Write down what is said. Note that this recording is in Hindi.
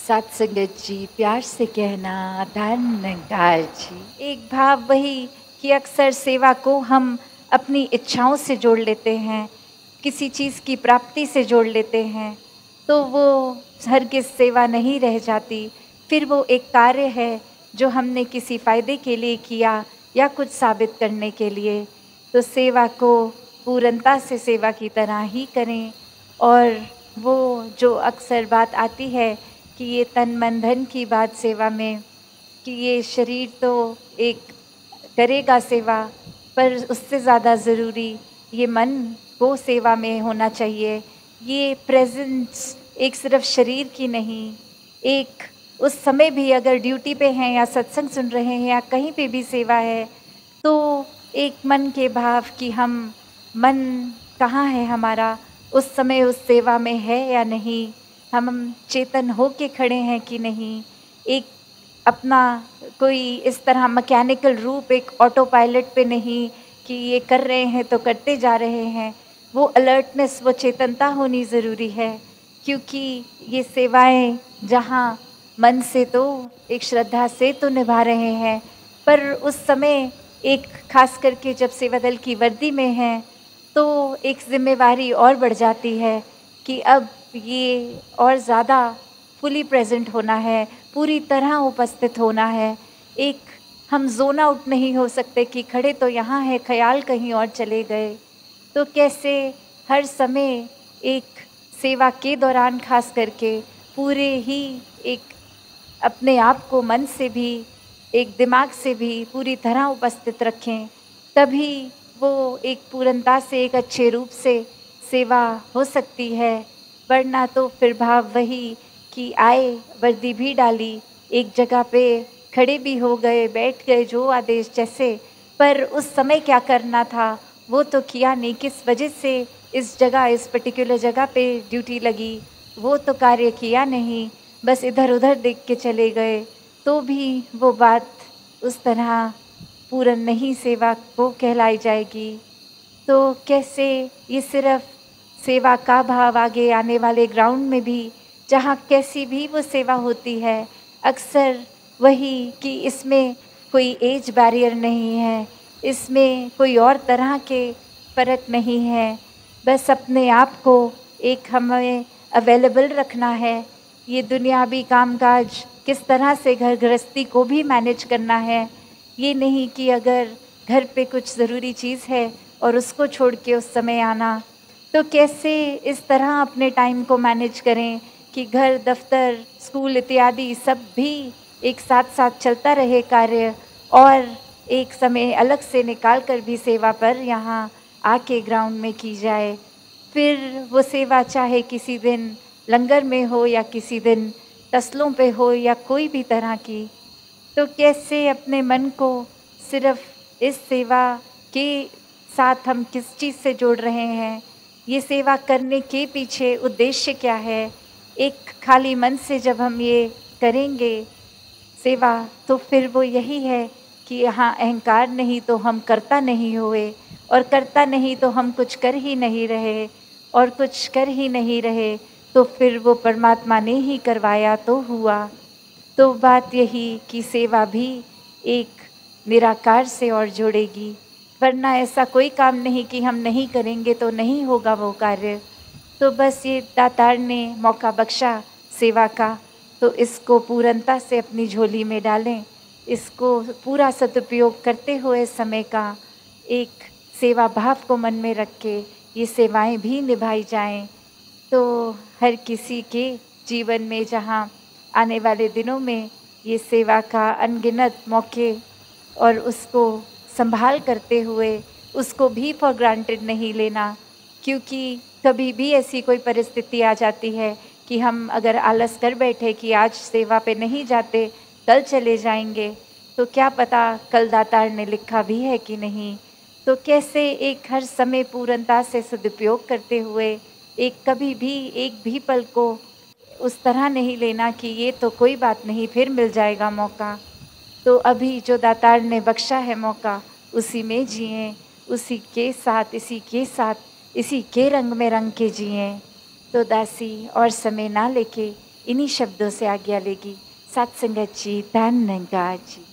सात संगत जी, प्यार से कहना धर्मनिरंकार जी। एक भाव वही कि अक्सर सेवा को हम अपनी इच्छाओं से जोड़ लेते हैं, किसी चीज़ की प्राप्ति से जोड़ लेते हैं, तो वो हरगिज़ सेवा नहीं रह जाती। फिर वो एक कार्य है जो हमने किसी फ़ायदे के लिए किया या कुछ साबित करने के लिए। तो सेवा को पूर्णता से सेवा की तरह ही करें। और वो जो अक्सर बात आती है कि ये तन मन धन की बात सेवा में, कि ये शरीर तो एक करेगा सेवा, पर उससे ज़्यादा ज़रूरी ये मन को सेवा में होना चाहिए। ये प्रेज़ेंस एक सिर्फ़ शरीर की नहीं, एक उस समय भी अगर ड्यूटी पे हैं या सत्संग सुन रहे हैं या कहीं पे भी सेवा है, तो एक मन के भाव कि हम मन कहाँ है हमारा, उस समय उस सेवा में है या नहीं, हम चेतन हो के खड़े हैं कि नहीं। एक अपना कोई इस तरह मैकेनिकल रूप एक ऑटो पायलट पे नहीं कि ये कर रहे हैं तो करते जा रहे हैं। वो अलर्टनेस, वो चेतनता होनी ज़रूरी है, क्योंकि ये सेवाएं जहाँ मन से तो एक श्रद्धा से तो निभा रहे हैं, पर उस समय एक खास करके जब सेवा दल की वर्दी में हैं, तो एक ज़िम्मेवारी और बढ़ जाती है कि अब ये और ज़्यादा फुली प्रेज़ेंट होना है, पूरी तरह उपस्थित होना है। एक हम ज़ोन आउट नहीं हो सकते कि खड़े तो यहाँ हैं, ख़याल कहीं और चले गए। तो कैसे हर समय एक सेवा के दौरान ख़ास करके पूरे ही एक अपने आप को मन से भी, एक दिमाग से भी पूरी तरह उपस्थित रखें, तभी वो एक पूर्णता से एक अच्छे रूप से सेवा हो सकती है। वरना तो फिर भाव वही कि आए, वर्दी भी डाली, एक जगह पे खड़े भी हो गए, बैठ गए जो आदेश जैसे, पर उस समय क्या करना था वो तो किया नहीं। किस वजह से इस जगह, इस पर्टिकुलर जगह पे ड्यूटी लगी, वो तो कार्य किया नहीं, बस इधर-उधर देख के चले गए, तो भी वो बात उस तरह पूर्ण नहीं सेवा को कहलाई जाएगी। तो कैसे ये सिर्फ़ सेवा का भाव आगे आने वाले ग्राउंड में भी, जहाँ कैसी भी वो सेवा होती है, अक्सर वही कि इसमें कोई एज बैरियर नहीं है, इसमें कोई और तरह के फ़र्क नहीं है। बस अपने आप को एक हमें अवेलेबल रखना है। ये दुनियावी कामकाज किस तरह से घर गृहस्थी को भी मैनेज करना है। ये नहीं कि अगर घर पे कुछ ज़रूरी चीज़ है और उसको छोड़ के उस समय आना, तो कैसे इस तरह अपने टाइम को मैनेज करें कि घर, दफ्तर, स्कूल इत्यादि सब भी एक साथ-साथ चलता रहे कार्य, और एक समय अलग से निकाल कर भी सेवा पर यहाँ आके ग्राउंड में की जाए। फिर वो सेवा चाहे किसी दिन लंगर में हो या किसी दिन तसलों पे हो या कोई भी तरह की, तो कैसे अपने मन को सिर्फ़ इस सेवा के साथ हम किस चीज़ से जोड़ रहे हैं, ये सेवा करने के पीछे उद्देश्य क्या है। एक खाली मन से जब हम ये करेंगे सेवा, तो फिर वो यही है कि यहाँ अहंकार नहीं तो हम कर्ता नहीं हुए, और कर्ता नहीं तो हम कुछ कर ही नहीं रहे, और कुछ कर ही नहीं रहे तो फिर वो परमात्मा ने ही करवाया तो हुआ। तो बात यही कि सेवा भी एक निराकार से और जुड़ेगी, वरना ऐसा कोई काम नहीं कि हम नहीं करेंगे तो नहीं होगा वो कार्य। तो बस ये दातार ने मौका बख्शा सेवा का, तो इसको पूर्णता से अपनी झोली में डालें, इसको पूरा सदुपयोग करते हुए समय का एक सेवा भाव को मन में रख के ये सेवाएं भी निभाई जाएं। तो हर किसी के जीवन में जहाँ आने वाले दिनों में ये सेवा का अनगिनत मौके, और उसको संभाल करते हुए उसको भी फॉर ग्रांटेड नहीं लेना, क्योंकि कभी भी ऐसी कोई परिस्थिति आ जाती है कि हम अगर आलस कर बैठे कि आज सेवा पे नहीं जाते, कल चले जाएंगे, तो क्या पता कल दातार ने लिखा भी है कि नहीं। तो कैसे एक हर समय पूर्णता से सदुपयोग करते हुए एक कभी भी एक भी पल को उस तरह नहीं लेना कि ये तो कोई बात नहीं, फिर मिल जाएगा मौका। तो अभी जो दातार ने बख्शा है मौका, उसी में जिएं, उसी के साथ, इसी के साथ, इसी के रंग में रंग के जिएं। तो दासी और समय ना लेके इन्हीं शब्दों से आज्ञा लेगी। सत संगत जी, धन्यवाद जी।